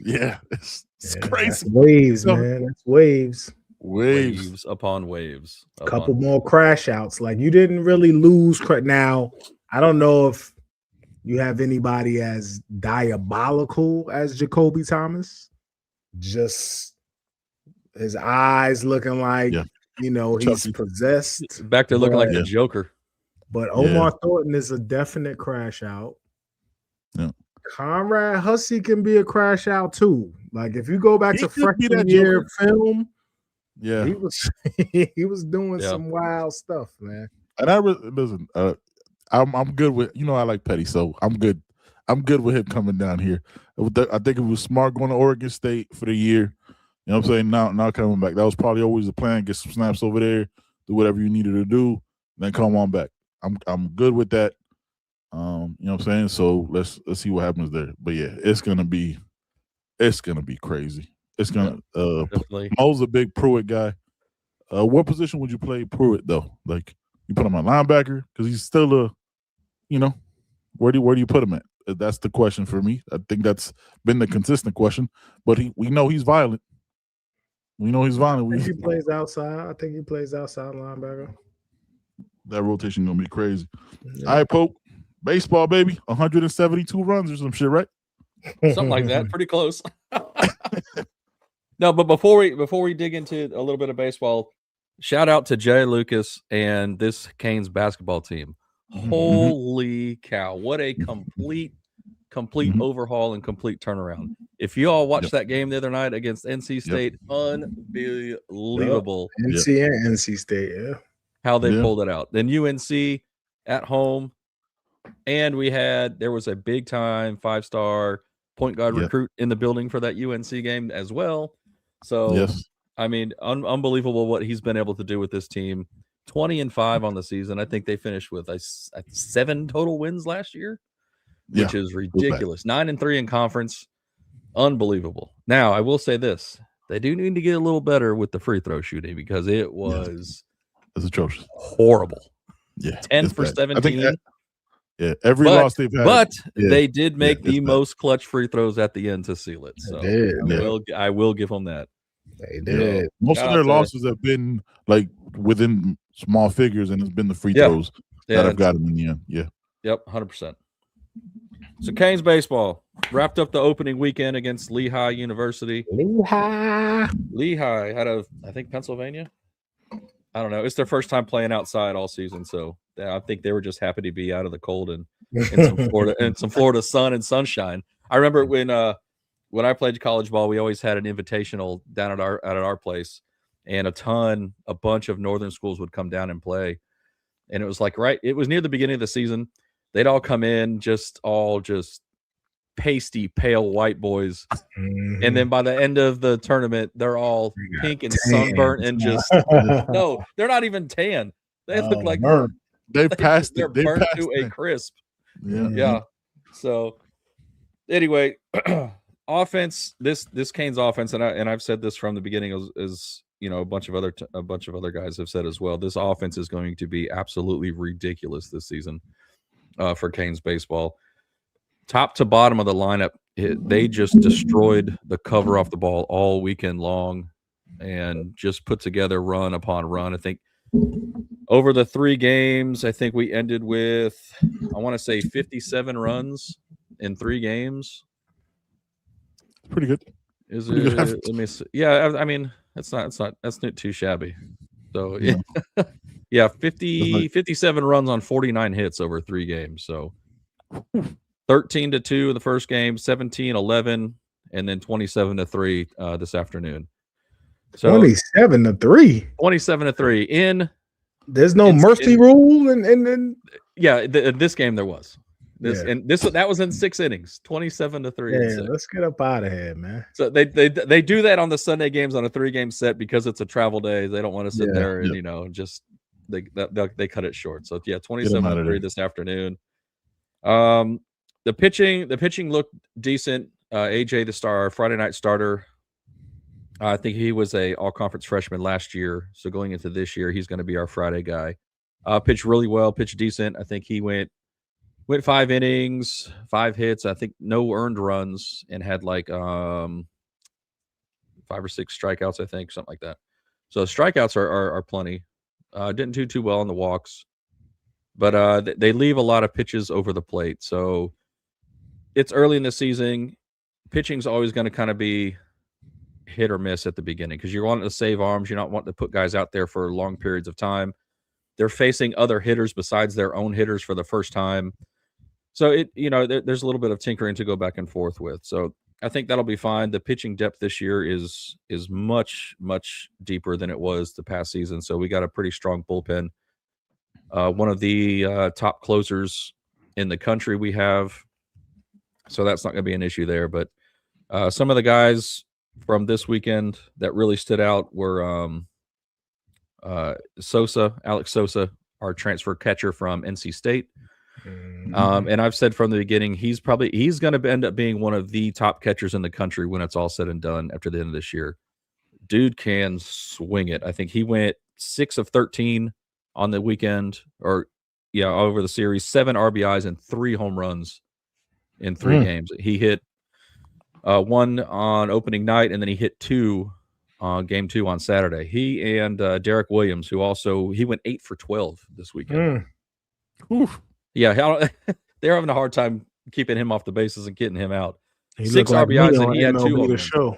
Yeah, it's crazy. That's waves, man. That's waves. Waves upon waves. Couple more crash outs. Like you didn't really lose. Now, I don't know if you have anybody as diabolical as Jacoby Thomas. Just his eyes looking like, he's possessed. Back there looking like the Joker. But Omar Thornton is a definite crash out. Yeah. Conrad Hussey can be a crash out too. Like if you go back to freshman year film, he was doing some wild stuff, man. And listen, I'm good with I like Petty, so I'm good. I'm good with him coming down here. I think it was smart going to Oregon State for the year. You know what I'm saying? Now coming back. That was probably always the plan. Get some snaps over there, do whatever you needed to do, then come on back. I'm good with that. You know what I'm saying? So let's see what happens there. But yeah, it's gonna be crazy. It's gonna Mo's a big Pruitt guy. What position would you play Pruitt though? Like you put him on linebacker because he's still where do you put him at? That's the question for me. I think that's been the consistent question. But we know he's violent. We know he's violent. I think he plays outside. I think he plays outside linebacker. That rotation gonna be crazy. Yeah. All right, Pope. Baseball, baby. 172 runs or some shit, right? Something like that. Pretty close. No, but before we dig into a little bit of baseball, shout out to Jay Lucas and this Canes basketball team. Holy cow! What a complete overhaul and complete turnaround. If you all watched that game the other night against NC State, unbelievable. NC State, how they pulled it out. Then UNC at home, and there was a big time 5-star point guard recruit in the building for that UNC game as well. So I mean, unbelievable what he's been able to do with this team. 20-5 on the season. I think they finished with 7 total wins last year, which is ridiculous. 9-3 in conference. Unbelievable. Now, I will say this. They do need to get a little better with the free throw shooting because it was it's atrocious. Horrible. Yeah. 10 for 17. Every loss they've had. But they did make the most clutch free throws at the end to seal it. So I will give them that. They did. Most of their losses have been like within small figures, and it's been the free throws that have got them in the end. Yeah. Yep, 100%. So Canes baseball wrapped up the opening weekend against Lehigh University. Lehigh out of, I think, Pennsylvania. I don't know. It's their first time playing outside all season, so I think they were just happy to be out of the cold and some Florida sun and sunshine. I remember when I played college ball, we always had an invitational down at our place, and a bunch of northern schools would come down and play. And it was like it was near the beginning of the season. They'd all come in just pasty, pale white boys. Mm-hmm. And then by the end of the tournament, they're all pink and sunburnt and just no, they're not even tan. They look like they've passed they're burnt to a crisp. Yeah. So anyway, offense, this Canes offense, and I've said this from the beginning, is a bunch of other guys have said as well. This offense is going to be absolutely ridiculous this season for Canes baseball. Top to bottom of the lineup, they just destroyed the cover off the ball all weekend long, and just put together run upon run. I think over the 3 games, I think we ended with, I want to say 57 runs in 3 games. Pretty good. Is it? Let me see. Yeah, I mean, that's not too shabby. So yeah, 57 runs on 49 hits over 3 games. So 13-2 in the first game, 17-11, and then 27-3 this afternoon. So 27-3. 27-3 in. There's no mercy rule, and this game there was. That was in 6 innings, 27-3. Yeah, let's get up out of here, man. So they do that on the Sunday games on a 3-game set because it's a travel day. They don't want to sit there and just they cut it short. So 27-3 this afternoon. The pitching looked decent. AJ, the Friday night starter. I think he was a all-conference freshman last year. So going into this year, he's going to be our Friday guy. Pitched really well, pitched decent. I think he went 5 innings, 5 hits. I think no earned runs, and had like 5 or 6 strikeouts. I think something like that. So strikeouts are plenty. Didn't do too well on the walks, but they leave a lot of pitches over the plate. So it's early in the season. Pitching's always going to kind of be hit or miss at the beginning because you're wanting to save arms. You're not wanting to put guys out there for long periods of time. They're facing other hitters besides their own hitters for the first time. So there's a little bit of tinkering to go back and forth with. So I think that'll be fine. The pitching depth this year is much, much deeper than it was the past season. So we got a pretty strong bullpen. One of the top closers in the country we have. So that's not going to be an issue there. But some of the guys from this weekend that really stood out were Alex Sosa, our transfer catcher from NC State. And I've said from the beginning, he's going to end up being one of the top catchers in the country when it's all said and done after the end of this year. Dude can swing it. I think he went 6 of 13 on the weekend, over the series, 7 RBIs and 3 home runs in 3 games. He hit 1 on opening night, and then he hit 2 on game 2 on Saturday. He and Derek Williams, he went 8 for 12 this weekend. Oof. Yeah, they're having a hard time keeping him off the bases and getting him out. 6 RBIs and he had 2 of them.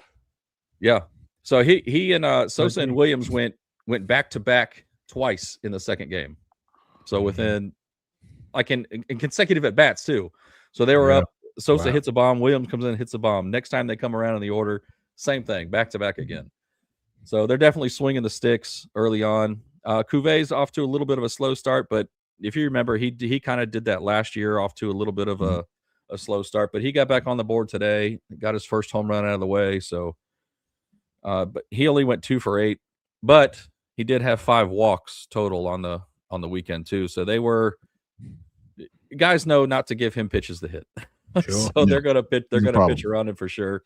Yeah, so he and Sosa and Williams went back to back twice in the second game. So within in consecutive at bats too. So they were up. Sosa hits a bomb. Williams comes in and hits a bomb. Next time they come around in the order, same thing, back to back again. So they're definitely swinging the sticks early on. Cuvier's off to a little bit of a slow start, but if you remember, he kind of did that last year, off to a little bit of a slow start. But he got back on the board today, got his first home run out of the way. So, but he only went 2 for 8, but he did have 5 walks total on the weekend too. So guys know not to give him pitches to hit. Sure. So they're gonna pitch around him for sure.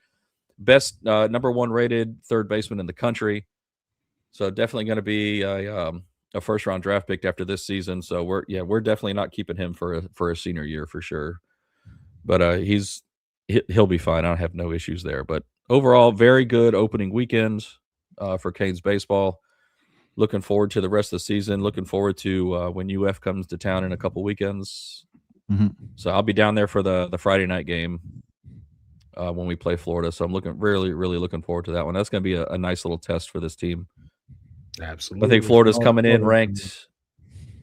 Best number 1 rated third baseman in the country. So definitely going to be a first round draft pick after this season. So we're definitely not keeping him for a senior year for sure. But he'll be fine. I have no issues there. But overall, very good opening weekend for Canes baseball. Looking forward to the rest of the season. Looking forward to when UF comes to town in a couple weekends. Mm-hmm. So I'll be down there for the Friday night game when we play Florida. So I'm really looking forward to that one. That's going to be a nice little test for this team. Absolutely. I think Florida's coming in ranked.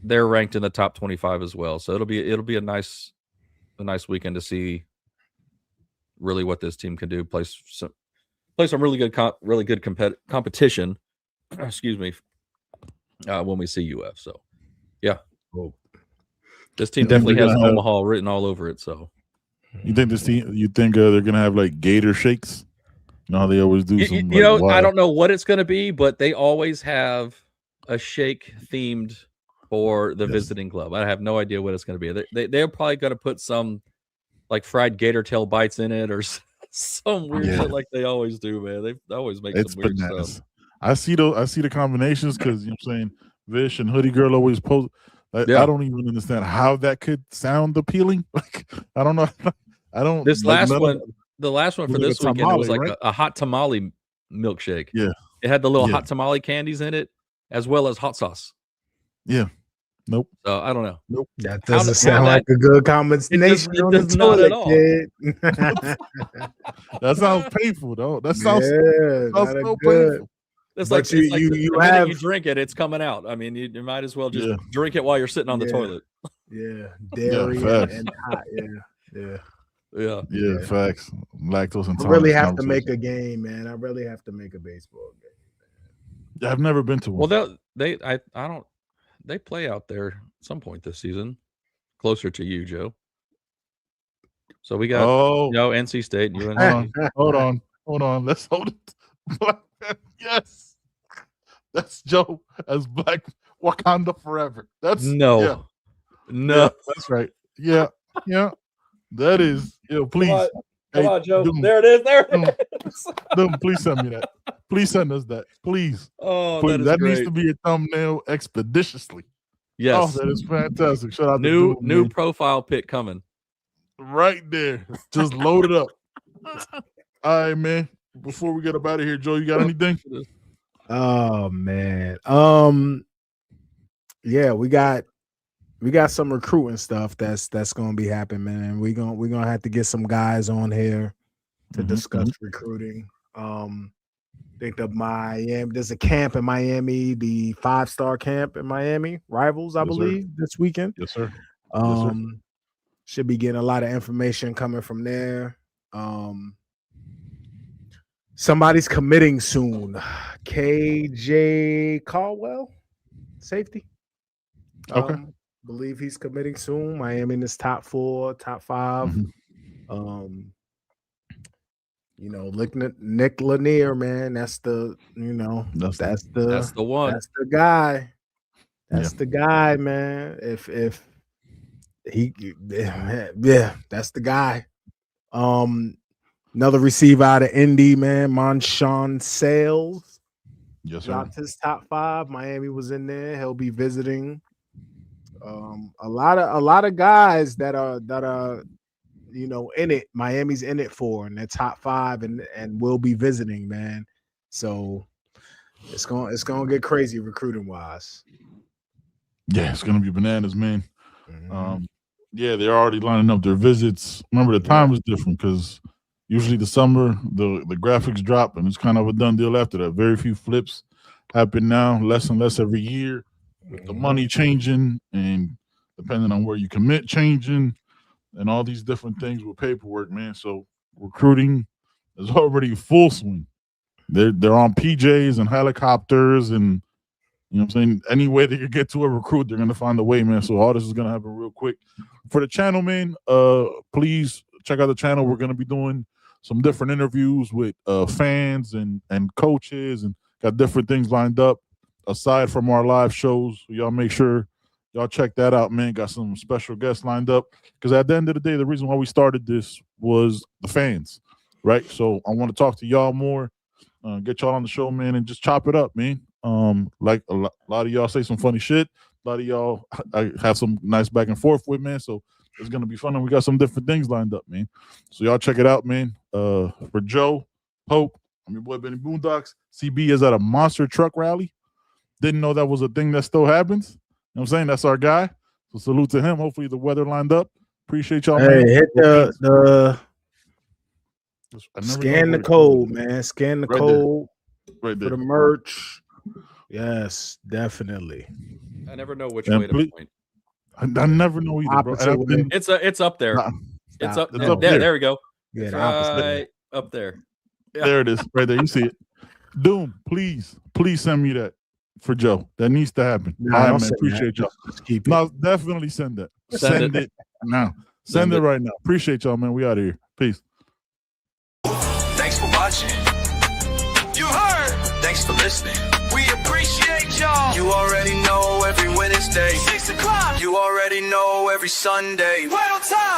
They're ranked in the top 25 as well. So it'll be a nice weekend to see really what this team can do. Play some really good competition. Excuse me. When we see UF. So yeah. Cool. This team definitely has Omaha written all over it. So you think this team? You think they're gonna have like Gator shakes? You know how they always do. I don't know what it's gonna be, but they always have a shake themed for the visiting club. I have no idea what it's gonna be. They're probably gonna put some like fried gator tail bites in it or some weird shit like they always do, man. They always make some weird stuff. I see the combinations because you know what I'm saying. Vish and Hoodie Girl always post. I don't even understand how that could sound appealing. Like I don't know. I don't. This last one, the last one for this weekend, tamale, it was like a hot tamale milkshake. Yeah, it had the little hot tamale candies in it as well as hot sauce. Yeah. Nope. So I don't know. Nope. That doesn't sound like a good combination. It does not at all. That sounds painful, though. That sounds so painful. It's like you drink it, it's coming out. I mean, you might as well just drink it while you're sitting on the toilet. Yeah, dairy and hot. Yeah, facts. Lactose intolerant. I really have to make a game, man. I really have to make a baseball game, man. I've never been to one. Well, they play out there at some point this season, closer to you, Joe. So we got NC State and UNC. Hold on. Let's hold it. Yes, that's Joe as Black Wakanda forever. That's no, that's right. Yeah, that is. Please, come on, Joe. There it is. Please send me that. Please send us that. Please. Oh, that needs to be a thumbnail expeditiously. Yes. Oh, that is fantastic. Shout out new to Doom, man. profile pic coming. Right there. Just load it up. All right, man. Before we get up out of here, Joe, you got anything? Oh man. Yeah, we got some recruiting stuff that's gonna be happening, man. We're gonna have to get some guys on here to discuss recruiting. Think of Miami. There's a camp in Miami, the 5-star camp in Miami, Rivals, I believe, this weekend. Yes, sir. Should be getting a lot of information coming from there. Somebody's committing soon. KJ Caldwell, safety. Okay. Believe he's committing soon. Miami in his top 4, top 5. You know, Nick Lanier, man. That's the, that's the one. That's the guy. That's the guy, man. If he, that's the guy. Another receiver out of Indy, man. Marshawn Sales. Yes, sir. Dropped his top 5. Miami was in there. He'll be visiting. A lot of guys that are in it. Miami's in it for, and they're top 5 and will be visiting, man. So it's gonna get crazy recruiting wise. Yeah, it's gonna be bananas, man. Yeah, they're already lining up their visits. Remember, the time is different because usually the summer the graphics drop and it's kind of a done deal after that. Very few flips happen now, less and less every year. With the money changing and depending on where you commit changing and all these different things with paperwork, man. So recruiting is already full swing. They're on PJs and helicopters and, you know what I'm saying, any way they could get to a recruit, they're going to find a way, man. So all this is going to happen real quick. For the channel, man, please check out the channel. We're going to be doing some different interviews with fans and coaches and got different things lined up aside from our live shows. Y'all make sure y'all check that out, man. Got some special guests lined up because at the end of the day, the reason why we started this was the fans, right? So I want to talk to y'all more, get y'all on the show, man, and just chop it up, man. Like a lot of y'all say some funny shit. A lot of y'all I have some nice back and forth with, man. So it's going to be fun, and we got some different things lined up, man. So y'all check it out, man. For Joe, Pope, I'm your boy Benny Boondocks. CB is at a monster truck rally. Didn't know that was a thing that still happens. You know what I'm saying? That's our guy. So salute to him. Hopefully the weather lined up. Appreciate y'all, man. Hit scan the code, man. Scan the code right there for the merch. Yes, definitely. I never know which way to point. I never know either, bro. It's up there. It's up there. There we go. Yeah, right up there. Yeah. There it is. Right there. You see it. Doom, please send me that for Joe. That needs to happen. No, all right, man. Appreciate y'all. No, definitely send that. Send it now. Send it right now. Appreciate y'all, man. We out of here. Peace. Thanks for watching. You heard. Thanks for listening. We appreciate y'all. You already know every Wednesday, 6 o'clock. You already know every Sunday. Right on time.